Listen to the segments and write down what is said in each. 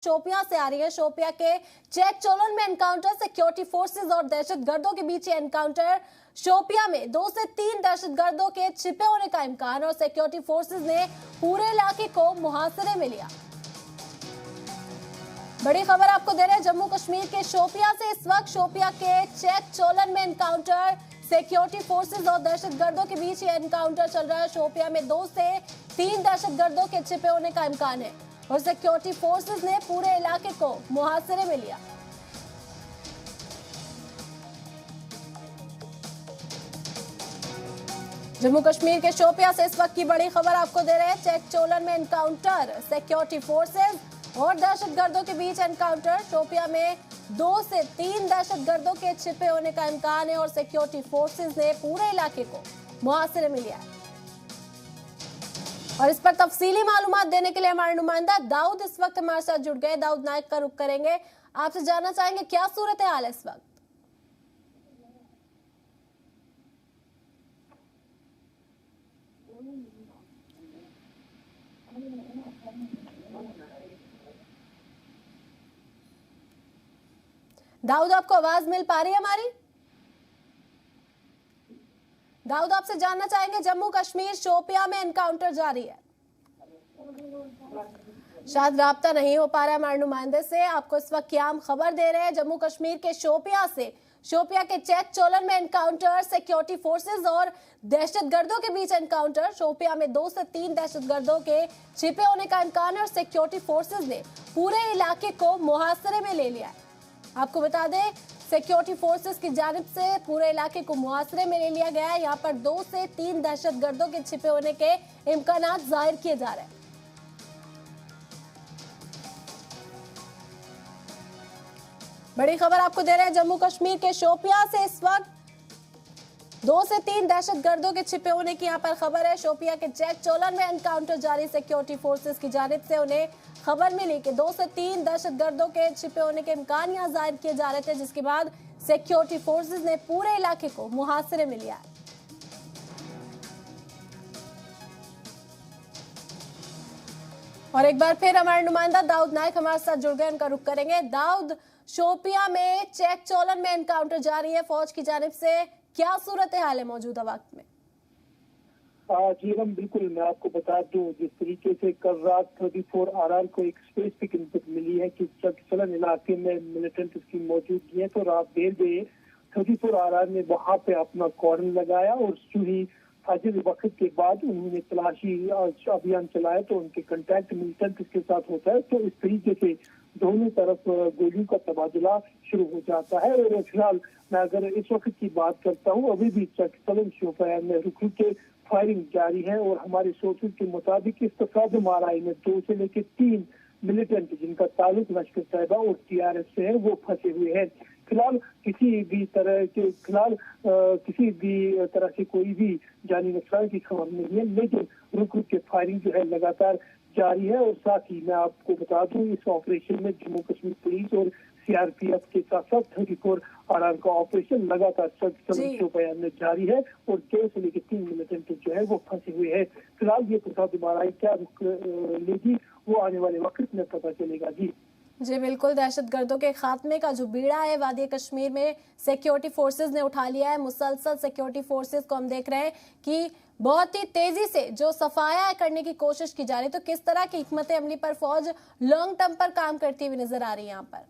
शोपियां से आ रही है। शोपियां के चेक चोलन में एनकाउंटर, सिक्योरिटी फोर्सेस और दहशतगर्दों के बीच एनकाउंटर। शोपियां में 2 से 3 दहशतगर्दों के छिपे होने का इम्कान और सिक्योरिटी फोर्सेस ने पूरे इलाके को मुहासरे में लिया। बड़ी खबर आपको दे रहे हैं जम्मू कश्मीर के शोपियां से। इस वक्त शोपियां के चेक चोलन में एनकाउंटर, सिक्योरिटी फोर्सेस और दहशतगर्दों के बीच ये एनकाउंटर चल रहा है। शोपियां में 2 से 3 दहशतगर्दों के छिपे होने का इम्कान है और सिक्योरिटी फोर्सेस ने पूरे इलाके को मुहासरे में लिया। जम्मू कश्मीर के शोपियां से इस वक्त की बड़ी खबर आपको दे रहे हैं। चेक चोलन में एनकाउंटर, सिक्योरिटी फोर्सेस और दहशतगर्दों के बीच एनकाउंटर। शोपियां में 2 से 3 दहशतगर्दों के छिपे होने का इम्कान है और सिक्योरिटी फोर्सेस ने पूरे इलाके को मुहासरे में लिया है। और इस पर तफसीली मालूमात देने के लिए हमारे नुमाइंदा दाऊद इस वक्त हमारे साथ जुड़ गए। दाऊद नायक का रुख करेंगे, आपसे जानना चाहेंगे क्या सूरत हाल है इस वक्त। दाऊद, आपको आवाज मिल पा रही है हमारी? दाऊद, आपसे जानना चाहेंगे जम्मू कश्मीर शोपियां में एनकाउंटर जारी है। शायद राब्ता नहीं हो पा रहा है हमारे नुमाइंदे से। आपको इस वक्त क्या हम खबर दे रहे हैं जम्मू कश्मीर के शोपियां से। शोपियां के चेक चोलन में एनकाउंटर, सिक्योरिटी फोर्सेस और दहशतगर्दों के बीच एनकाउंटर। शोपियां में 2 से 3 दहशतगर्दों के छिपे होने का इम्कान है और सिक्योरिटी फोर्सेस ने पूरे इलाके को मुहासरे में ले लिया है। आपको बता दें, सिक्योरिटी फोर्सेस की जानिब से पूरे इलाके को मुहासरे में ले लिया गया है। यहाँ पर 2 से 3 दहशतगर्दों के छिपे होने के इम्कानात जाहिर किए जा रहे हैं। बड़ी खबर आपको दे रहे हैं जम्मू कश्मीर के शोपियां से। इस वक्त 2 से 3 दहशतगर्दों के छिपे होने की यहाँ पर खबर है। शोपियां के चेक चोलन में एनकाउंटर जारी। सिक्योरिटी फोर्सेस की जानिब से उन्हें खबर मिली कि 2 से 3 दहशतगर्दों के छिपे होने के इम्कान यहाँ जाहिर किए जा रहे थे, जिसके बाद सिक्योरिटी फोर्सेस ने पूरे इलाके को मुहासरे में लिया है। और एक बार फिर हमारे नुमाइंदा दाऊद नायक हमारे साथ जुड़ गए, उनका रुख करेंगे। दाऊद, शोपियां में चेक चोलन में एनकाउंटर जारी है फौज की जानिब से, क्या सूरत हाल है मौजूदा वक्त में? जी हम बिल्कुल, मैं आपको बता दूं, जिस तरीके से कल रात 34 RR को एक स्पेसिफिक इनपुट मिली है कि चलन इलाके में मिलिटेंट की मौजूदगी है, तो रात देर गए 34 RR ने वहां पे अपना कॉर्डन लगाया और ही फजर वक्त के बाद उन्होंने तलाशी अभियान चलाया। तो उनके कंटैक्ट मिलिटेंट के साथ होता है, तो इस तरीके से दोनों तरफ गोलियों का तबादला शुरू हो जाता है। और फिलहाल मैं अगर इस वक्त की बात करता हूँ, अभी भी चलन शोपियां में रुक के फायरिंग जारी है और हमारे सोर्सेज के मुताबिक इस तफादम आराई में 2 से लेकर 3 मिलिटेंट जिनका ताल्लुक लश्कर तैयबा और TRF से है वो फंसे हुए हैं। फिलहाल किसी भी तरह से कोई भी जानी नुकसान की खबर नहीं है, लेकिन रुक के फायरिंग जो है लगातार जारी है। और साथ ही मैं आपको बता दूं, इस ऑपरेशन में जम्मू कश्मीर पुलिस और CRPF के साथ साथ 34 RR का ऑपरेशन लगातार शोपियां में जारी है और 2 से लेकर 3 मिलिटेंट जो है वो फंसे हुए हैं। फिलहाल ये तफादम क्या रुख लेगी वो आने वाले वक्त में पता चलेगा। जी बिल्कुल, दहशतगर्दों के खात्मे का जो बीड़ा है वादी कश्मीर में सिक्योरिटी फोर्सेस ने उठा लिया है। मुसलसल सिक्योरिटी फोर्सेस को हम देख रहे हैं कि बहुत ही तेजी से जो सफाया करने की कोशिश की जा रही है। तो किस तरह की हिकमत अमली पर फौज लॉन्ग टर्म पर काम करती हुई नजर आ रही है यहाँ पर?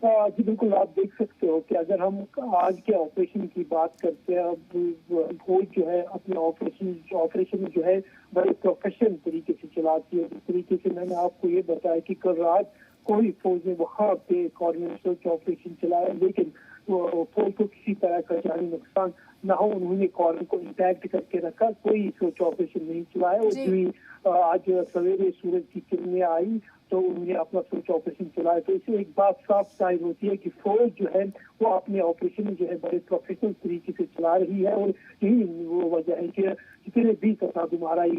जी बिल्कुल, आप देख सकते हो कि अगर हम आज के ऑपरेशन की बात करते हैं, अब फौज जो है अपने ऑपरेशन जो है बड़े प्रोफेशनल तरीके से चलाती है। जिस तरीके से मैंने आपको ये बताया कि कल रात कोई फौज ने वहाँ पे कोऑर्डिनेशन के ऑपरेशन चलाया, लेकिन फौज को किसी तरह का जानी नुकसान न हो, उन्होंने कॉर्डन को इंटैक्ट करके रखा, कोई सर्च ऑपरेशन नहीं चलाया। और जो आज सवेरे सूरज की किरणें आई तो उन्होंने अपना सर्च ऑपरेशन चलाया। तो इससे एक बात साफ जाहिर होती है कि फौज जो है वो अपने ऑपरेशन जो है बड़े प्रोफेशनल तरीके से चला रही है। और यही वो वजह है कि जितने भी तसादुम आराई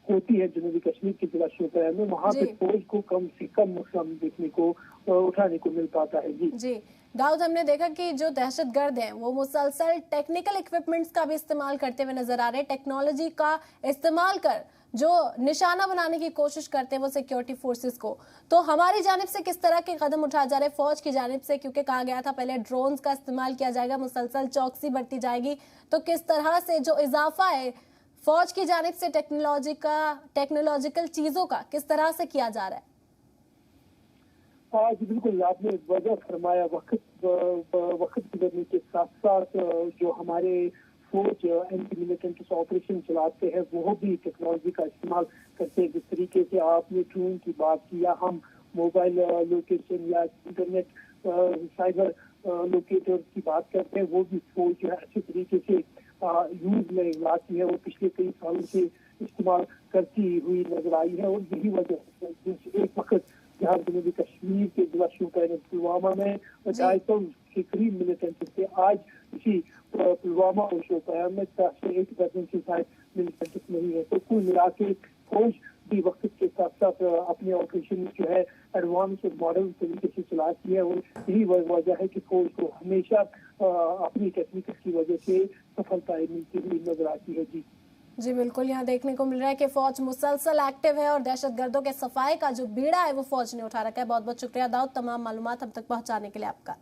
होती है जनूबी कश्मीर के जिला शोपियां में, वहाँ पे फौज को कम से कम नुकसान देखने को उठाने को मिल पाता है। जी दाऊद, हमने देखा कि जो दहशतगर्द हैं वो मुसलसल टेक्निकल इक्विपमेंट्स का भी इस्तेमाल करते हुए नजर आ रहे हैं। टेक्नोलॉजी का इस्तेमाल कर जो निशाना बनाने की कोशिश करते हैं वो सिक्योरिटी फोर्सेस को, तो हमारी जानिब से किस तरह के कदम उठाए जा रहे हैं फौज की जानिब से? क्योंकि कहा गया था पहले ड्रोन्स का इस्तेमाल किया जाएगा, मुसलसल चौकसी बढ़ती जाएगी, तो किस तरह से जो इजाफा है फौज की जानिब से टेक्नोलॉजिकल चीजों का किस तरह से किया जा रहा है? जी बिल्कुल, आपने वजह फरमाया। वक्त गुजरने के साथ साथ जो हमारे फौज एंटी मिलिटेंट ऑपरेशन चलाते हैं वो भी टेक्नोलॉजी का इस्तेमाल करते हैं। जिस तरीके से आपने ड्रोन की बात की या हम मोबाइल लोकेशन या इंटरनेट साइबर लोकेटर की बात करते हैं, वो भी फौज जो है अच्छे तरीके से यूज में लाती है और पिछले कई सालों से इस्तेमाल करती हुई नजर आई है। और यही वजह है एक वक्त जहाँ जनूबी कश्मीर के जिला शोपियां पुलवामा में 250 के करीब मिलिटेंट थे, आज इसी पुलवामा और शोपियां में 1% से शायद मिलिटेंट नहीं है। तो कुल मिला के फौज भी वक्त के साथ साथ अपने ऑपरेशन जो है एडवांस और मॉडर्न तरीके से चलाती है। और यही वजह है कि फौज को हमेशा अपनी टेक्निक की वजह से सफलताएं मिलती हुई नजर आती है। जी बिल्कुल, यहाँ देखने को मिल रहा है कि फौज मुसलसल एक्टिव है और दहशतगर्दों के सफाई का जो बीड़ा है वो फौज ने उठा रखा है। बहुत बहुत शुक्रिया दाऊद तमाम मालूमात हम तक पहुंचाने के लिए आपका।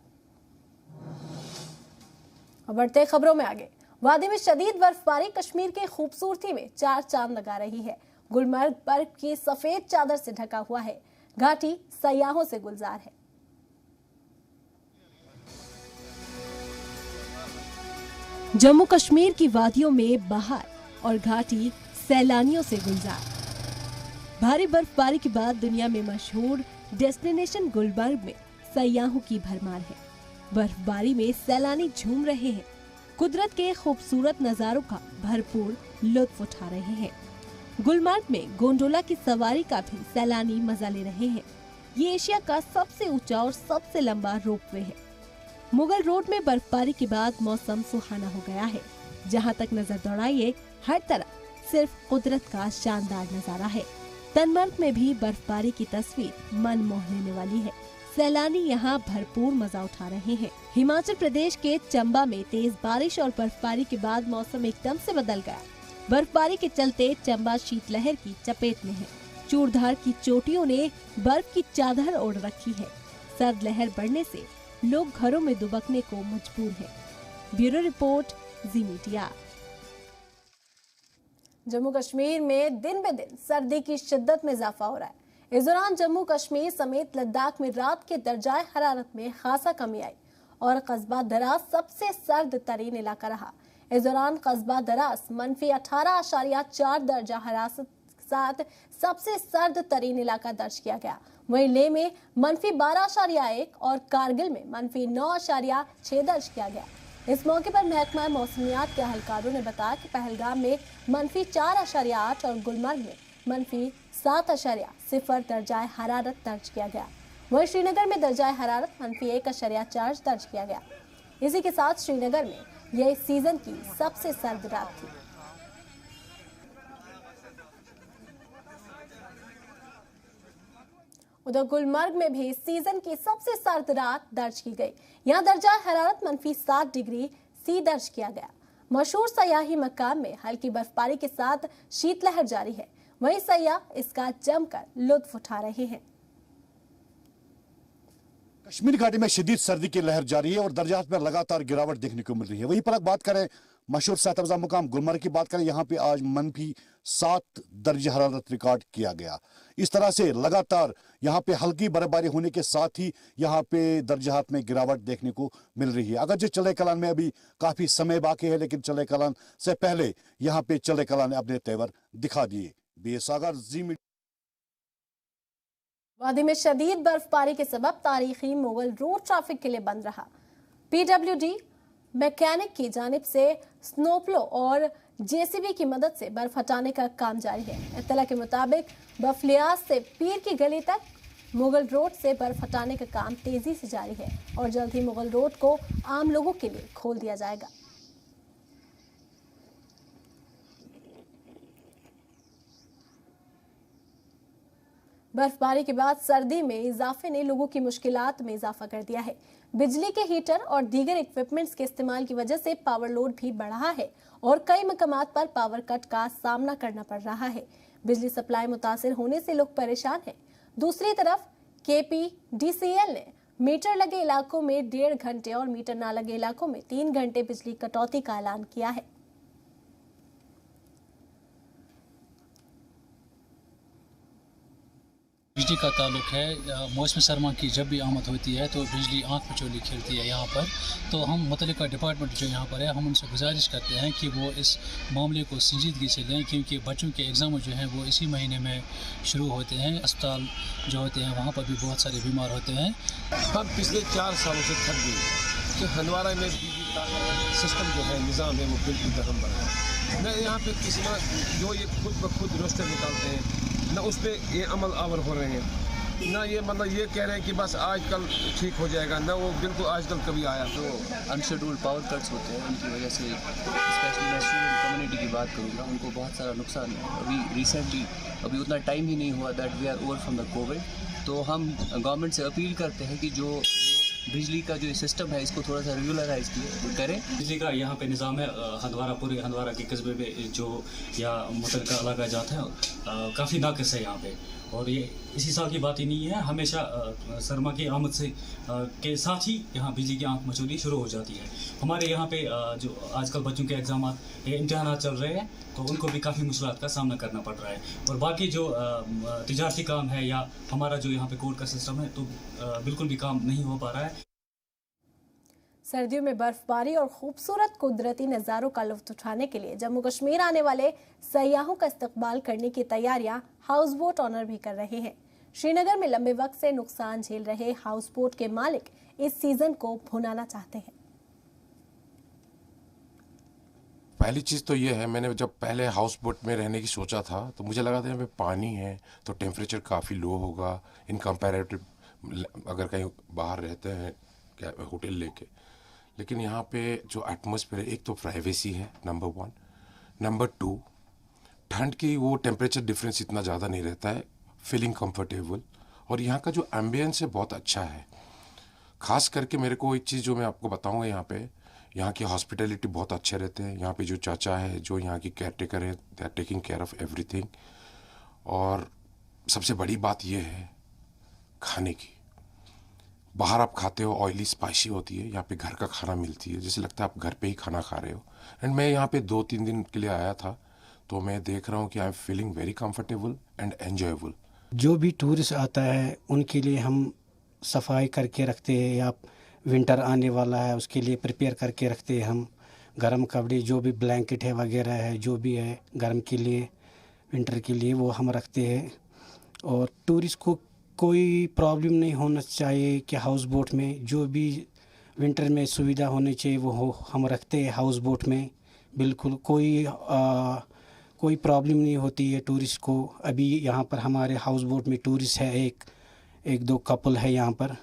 और बढ़ते खबरों में आगे, वादी में शदीद बर्फबारी कश्मीर की खूबसूरती में चार चांद लगा रही है। गुलमर्ग बर्फ की सफेद चादर से ढका हुआ है, घाटी सयाहों से गुलजार है। जम्मू कश्मीर की वादियों में बहार और घाटी सैलानियों से गुलजार। भारी बर्फबारी के बाद दुनिया में मशहूर डेस्टिनेशन गुलमर्ग में सयाहों की भरमार है। बर्फबारी में सैलानी झूम रहे हैं, कुदरत के खूबसूरत नजारों का भरपूर लुत्फ उठा रहे हैं। गुलमर्ग में गोंडोला की सवारी का भी सैलानी मजा ले रहे हैं। ये एशिया का सबसे ऊंचा और सबसे लंबा रोपवे है। मुगल रोड में बर्फबारी के बाद मौसम सुहाना हो गया है। जहां तक नजर दौड़ाइए हर तरफ सिर्फ कुदरत का शानदार नजारा है। तनमर्ग में भी बर्फबारी की तस्वीर मन मोह लेने वाली है। सैलानी यहां भरपूर मजा उठा रहे हैं। हिमाचल प्रदेश के चंबा में तेज बारिश और बर्फबारी के बाद मौसम एकदम से बदल गया। बर्फबारी के चलते चंबा शीतलहर की चपेट में है। चूड़धार की चोटियों ने बर्फ की चादर ओढ़ रखी है। सर्द लहर बढ़ने से लोग घरों में दुबकने को मजबूर है। ब्यूरो रिपोर्ट, जी मीडिया। जम्मू कश्मीर में दिन ब दिन सर्दी की शिद्दत में इजाफा हो रहा है। इस दौरान जम्मू कश्मीर समेत लद्दाख में रात के दर्जाए हरारत में खासा कमी आई और कस्बा दराज सबसे सर्द तरीन इलाका रहा। इस दौरान कस्बा दराज -18.4 दर्जा हरारत के साथ सबसे सर्द तरीन इलाका दर्ज किया गया। वहीं लेह में -12.1 और कारगिल में -9.6 दर्ज किया गया। इस मौके पर महकमा मौसमियात के अहलकारों ने बताया कि पहलगाम में -4.8 और गुलमर्ग में -7.0 दर्जाए हरारत दर्ज किया गया। वहीं श्रीनगर में दर्जाए हरारत -1.4 दर्ज किया गया। इसी के साथ श्रीनगर में यह सीजन की सबसे सर्द रात थी। उधर गुलमर्ग में भी सीजन की सबसे सर्द रात दर्ज की गई। यहाँ दर्जा हरारत -7 डिग्री सी दर्ज किया गया। मशहूर सयाही मकाम में हल्की बर्फबारी के साथ शीतलहर जारी है। वहीं सयाह इसका जमकर लुत्फ उठा रहे हैं। कश्मीर घाटी में शदीद सर्दी की लहर जारी है और दर्जात में लगातार गिरावट देखने को मिल रही है। वहीं पर बात करें मशहूर सेहतअफ़ज़ा मुकाम गुलमर्ग की बात करें, यहाँ पे आज -7 दर्जे हरारत रिकॉर्ड किया गया। इस तरह से लगातार यहाँ पे हल्की बर्फबारी होने के साथ ही यहाँ पे दर्जात में गिरावट देखने को मिल रही है। अगर जो चले कलान में अभी काफी समय बाकी है, लेकिन चले कलान से पहले यहाँ पे चले कलान ने अपने तेवर दिखा दिए। बेसागर जी। वादी में शदीद बर्फबारी के सबब तारीखी मुगल रोड ट्रैफिक के लिए बंद रहा। PWD मैकेनिक की जानिब से स्नोप्लो और JCB की मदद से बर्फ हटाने का काम जारी है। इत्तला के मुताबिक बफलियाज से पीर की गली तक मुगल रोड से बर्फ हटाने का काम तेजी से जारी है और जल्द ही मुगल रोड को आम लोगों के लिए खोल दिया जाएगा। बर्फबारी के बाद सर्दी में इजाफे ने लोगों की मुश्किलात में इजाफा कर दिया है। बिजली के हीटर और दीगर इक्विपमेंट्स के इस्तेमाल की वजह से पावर लोड भी बढ़ा है और कई मकामात पर पावर कट का सामना करना पड़ रहा है। बिजली सप्लाई मुतासिर होने से लोग परेशान हैं। दूसरी तरफ KPDCL ने मीटर लगे इलाकों में 1.5 घंटे और मीटर ना लगे इलाकों में 3 घंटे बिजली कटौती का ऐलान किया है। बिजली का ताल्लुक है, मौसम सरमा की जब भी आमद होती है तो बिजली आंख मचोली खेलती है यहाँ पर। तो हम मुतल्लिका डिपार्टमेंट जो यहाँ पर है, हम उनसे गुजारिश करते हैं कि वो इस मामले को संजीदगी से लें, क्योंकि बच्चों के एग्ज़ाम जो हैं वो इसी महीने में शुरू होते हैं। अस्पताल जो होते हैं वहाँ पर भी बहुत सारे बीमार होते हैं। हम पिछले 4 सालों से थक गए कि हंदवारा में बिजली का सिस्टम जो है, निज़ाम है, वो बिल्कुल दरअमदर है। न यहाँ पे किसी ना जो ये खुद ब खुद रोस्टर निकालते हैं, न उस पर ये अमल आवर हो रहे हैं, ना ये मतलब ये कह रहे हैं कि बस आजकल ठीक हो जाएगा, ना वो बिल्कुल आजकल कभी आया। तो अनशेड्यूल्ड पावर कट्स होते हैं, उनकी वजह से स्पेशली मैं स्टूडेंट कम्युनिटी की बात करूँगा, उनको बहुत सारा नुकसान है। अभी रिसेंटली अभी उतना टाइम ही नहीं हुआ that we are over from the covid. तो हम गवर्नमेंट से अपील करते हैं कि जो बिजली का जो सिस्टम है इसको थोड़ा सा रेगुलराइज करें। बिजली का यहाँ पे निज़ाम है, हंदवारा पूरे हंदवारा के कस्बे में जो या मुतल्लिका इलाका जाता है काफ़ी नाक़िस है यहाँ पे। और ये इसी साल की बात ही नहीं है, हमेशा सरमा की आमद से के साथ ही यहाँ बिजली की आंख मचोली शुरू हो जाती है। हमारे यहाँ पे जो आजकल बच्चों के एग्ज़ाम इम्तिहान चल रहे हैं तो उनको भी काफ़ी मुश्किलात का सामना करना पड़ रहा है। और बाकी जो तिजारती काम है या हमारा जो यहाँ पे कोर्ट का सिस्टम है तो बिल्कुल भी काम नहीं हो पा रहा है। सर्दियों में बर्फबारी और खूबसूरत कुदरती नज़ारों का लुत्फ उठाने के लिए जम्मू कश्मीर आने वाले सयाहों का इस्तकबाल करने की तैयारियां हाउस बोट ऑनर भी कर रहे हैं। श्रीनगर में लंबे वक्त से नुकसान झेल रहे हाउस बोट के मालिक इस सीजन को भुनाना चाहते हैं। पहली चीज़ तो ये है, मैंने जब पहले हाउस बोट में रहने की सोचा था तो मुझे लगा था यहाँ पे पानी है तो टेम्परेचर काफ़ी लो होगा इन कंपैरेटिव अगर कहीं बाहर रहते हैं क्या होटल लेके। लेकिन यहाँ पे जो एटमॉस्फेयर है, एक तो प्राइवेसी है नंबर 1, नंबर 2 ठंड की वो टेम्परेचर डिफरेंस इतना ज़्यादा नहीं रहता है, फीलिंग कंफर्टेबल। और यहाँ का जो एम्बियंस है बहुत अच्छा है। ख़ास करके मेरे को एक चीज़ जो मैं आपको बताऊँगा, यहाँ की हॉस्पिटलिटी बहुत अच्छे रहते हैं। यहाँ पे जो चाचा है जो यहाँ की केयर टेकर है, they are taking care of everything. और सबसे बड़ी बात ये है खाने की, बाहर आप खाते हो ऑयली स्पाइसी होती है, यहाँ पे घर का खाना मिलती है, जैसे लगता है आप घर पे ही खाना खा रहे हो। एंड मैं यहाँ पे 2-3 दिन के लिए आया था तो मैं देख रहा हूँ कि I am feeling very comfortable and enjoyable. जो भी टूरिस्ट आता है उनके लिए हम सफाई करके रखते हैं, या विंटर आने वाला है उसके लिए प्रिपेयर करके रखते हैं हम। गर्म कपड़े जो भी ब्लैंकेट है वगैरह है जो भी है गर्म के लिए विंटर के लिए वो हम रखते हैं। और टूरिस्ट को कोई प्रॉब्लम नहीं होना चाहिए कि हाउस बोट में जो भी विंटर में सुविधा होनी चाहिए वो हम रखते हैं हाउस बोट में। बिल्कुल कोई प्रॉब्लम नहीं होती है टूरिस्ट को। अभी यहाँ पर हमारे हाउस बोट में टूरिस्ट है, एक दो कपल है यहाँ पर,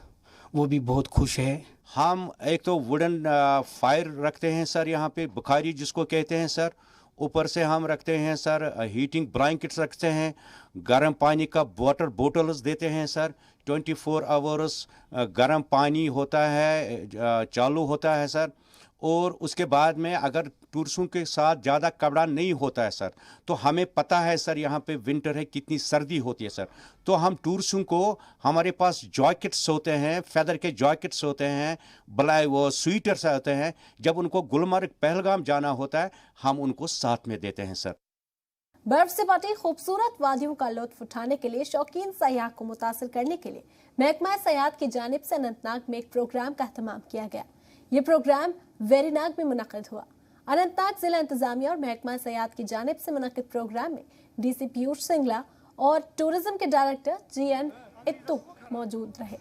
वो भी बहुत खुश है। हम एक तो वुडन फायर रखते हैं सर, यहाँ पे बुखारी जिसको कहते हैं सर। ऊपर से हम रखते हैं सर हीटिंग ब्लैंकेट्स रखते हैं, गर्म पानी का वाटर बोटल्स देते हैं सर। 24 आवर्स गर्म पानी होता है, चालू होता है सर। और उसके बाद में अगर टूरिस्टों के साथ ज़्यादा कपड़ा नहीं होता है सर, तो हमें पता है सर यहाँ पे विंटर है कितनी सर्दी होती है सर, तो हम टूरिस्टों को हमारे पास जैकेट्स होते हैं, फेदर के जैकेट्स होते हैं, वो स्वेटर्स होते हैं। जब उनको गुलमर्ग पहलगाम जाना होता है हम उनको साथ में देते हैं सर। बर्फ से भरी खूबसूरत वादियों का लुत्फ उठाने के लिए शौकीन सयाह को मुतासिर करने के लिए महकमा सयाहत की जानिब से अनंतनाग में एक प्रोग्राम का एहतमाम किया गया। ये प्रोग्राम वेरीनाग में मुनक़िद हुआ। अनंतनाग जिला इंतजामिया और महकमा सयाहत की जानिब से मुनक़िद प्रोग्राम में DC पीयूष सिंगला और टूरिज्म के डायरेक्टर GN इत्तू मौजूद रहे।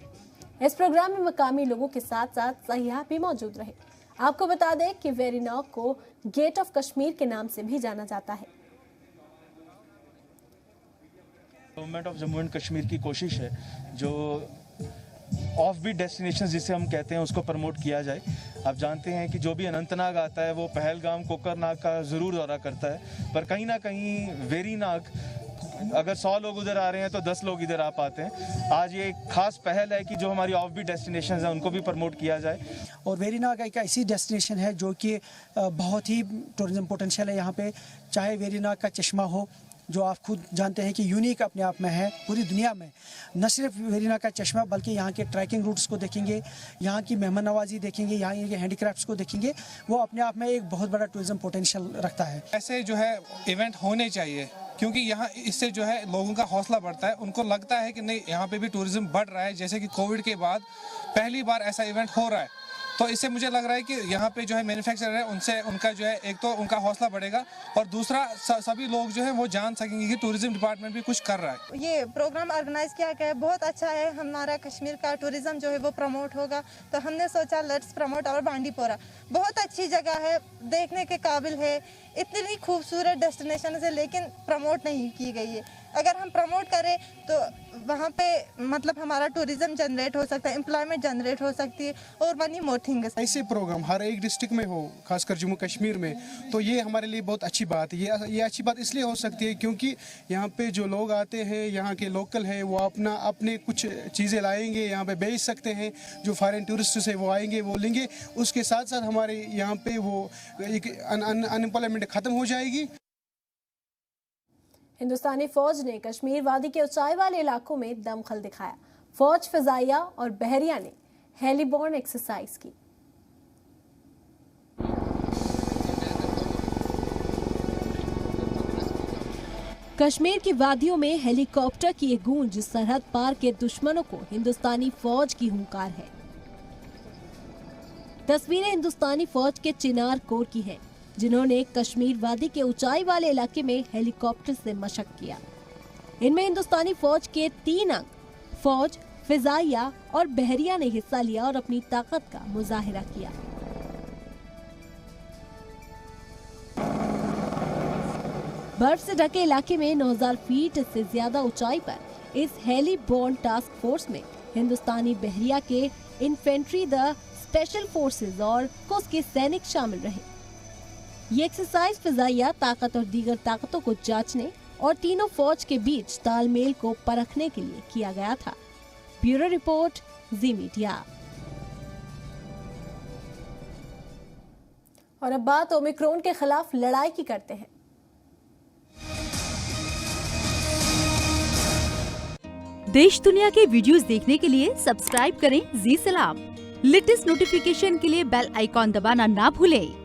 इस प्रोग्राम में मकामी लोगों के साथ साथ सयाह भी मौजूद रहे। आपको बता दें कि वेरीनाग को गेट ऑफ कश्मीर के नाम से भी जाना जाता है। Government of Jammu and Kashmir की कोशिश है जो ऑफ बीट डेस्टिनेशन जिसे हम कहते हैं उसको प्रमोट किया जाए। आप जानते हैं कि जो भी अनंतनाग आता है वो पहलगाम कोकरनाग का ज़रूर दौरा करता है, पर कहीं ना कहीं वेरीनाग अगर 100 लोग उधर आ रहे हैं तो 10 लोग इधर आ पाते हैं। आज ये एक खास पहल है कि जो हमारी ऑफ बीट डेस्टिनेशन हैं उनको भी प्रमोट किया जाए। और वेरीनाग एक ऐसी डेस्टिनेशन है जो कि बहुत ही टूरिज्म पोटेंशियल है यहाँ पे, चाहे वेरीनाग का चश्मा हो, जो आप खुद जानते हैं कि यूनिक अपने आप में है पूरी दुनिया में। न सिर्फ वेरिना का चश्मा बल्कि यहाँ के ट्रैकिंग रूट्स को देखेंगे, यहाँ की मेहमान नवाजी देखेंगे, यहाँ के हैंडीक्राफ्ट्स को देखेंगे, वो अपने आप में एक बहुत बड़ा टूरिज्म पोटेंशियल रखता है। ऐसे जो है इवेंट होने चाहिए, क्योंकि यहाँ इससे जो है लोगों का हौसला बढ़ता है, उनको लगता है कि नहीं यहाँ पे भी टूरिज्म बढ़ रहा है। जैसे कि कोविड के बाद पहली बार ऐसा इवेंट हो रहा है, तो इससे मुझे लग रहा है कि यहाँ पे जो है मैन्युफैक्चरर है उनसे उनका जो है एक तो उनका हौसला बढ़ेगा और दूसरा सभी लोग जो है वो जान सकेंगे कि टूरिज्म डिपार्टमेंट भी कुछ कर रहा है। ये प्रोग्राम ऑर्गेनाइज किया गया है, बहुत अच्छा है। हमारा कश्मीर का टूरिज्म जो है वो प्रमोट होगा, तो हमने सोचा लेट्स प्रमोट और बांडीपोरा। बहुत अच्छी जगह है, देखने के काबिल है, इतनी खूबसूरत डेस्टिनेशन है लेकिन प्रमोट नहीं की गई है। अगर हम प्रमोट करें तो वहाँ पे मतलब हमारा टूरिज्म जनरेट हो सकता है, एम्प्लॉयमेंट जनरेट हो सकती है और मनी मोर थिंग्स। ऐसे प्रोग्राम हर एक डिस्ट्रिक्ट में हो, खासकर जम्मू कश्मीर में, तो ये हमारे लिए बहुत अच्छी बात है। ये अच्छी बात इसलिए हो सकती है क्योंकि यहाँ पे जो लोग आते हैं, यहाँ के लोकल हैं, वो अपने कुछ चीज़ें लाएंगे, यहाँ पे बेच सकते हैं। जो फॉरेन टूरिस्ट है वो आएंगे, वो लेंगे, उसके साथ साथ हमारे यहाँ पे वो एक अनएम्प्लॉयमेंट ख़त्म हो जाएगी। हिंदुस्तानी फौज ने कश्मीर वादी के ऊंचाई वाले इलाकों में दमखल दिखाया। फौज, फिजाइया और बहरिया ने हेलीबॉर्न एक्सरसाइज की। कश्मीर की वादियों में हेलीकॉप्टर की ये गूंज सरहद पार के दुश्मनों को हिंदुस्तानी फौज की हुंकार है। तस्वीरें हिंदुस्तानी फौज के चिनार कोर की हैं, जिन्होंने कश्मीर वादी के ऊंचाई वाले इलाके में हेलीकॉप्टर से मशक किया। इनमें हिंदुस्तानी फौज के 3 अंग फौज, फिजाइया और बहरिया ने हिस्सा लिया और अपनी ताकत का मुजाहिरा किया। बर्फ से ढके इलाके में 9000 फीट से ज्यादा ऊंचाई पर इस हेलीबॉर्न टास्क फोर्स में हिंदुस्तानी बहरिया के इन्फेंट्री, द स्पेशल फोर्सेज और उसके सैनिक शामिल रहे। ये एक्सरसाइज फिजाइया ताकत और दीगर ताकतों को जांचने और तीनों फौज के बीच तालमेल को परखने के लिए किया गया था। ब्यूरो रिपोर्ट, जी मीडिया। और अब बात ओमिक्रॉन के खिलाफ लड़ाई की करते हैं। देश दुनिया के वीडियोस देखने के लिए सब्सक्राइब करें जी सलाम। लेटेस्ट नोटिफिकेशन के लिए बेल आइकॉन दबाना ना भूलें।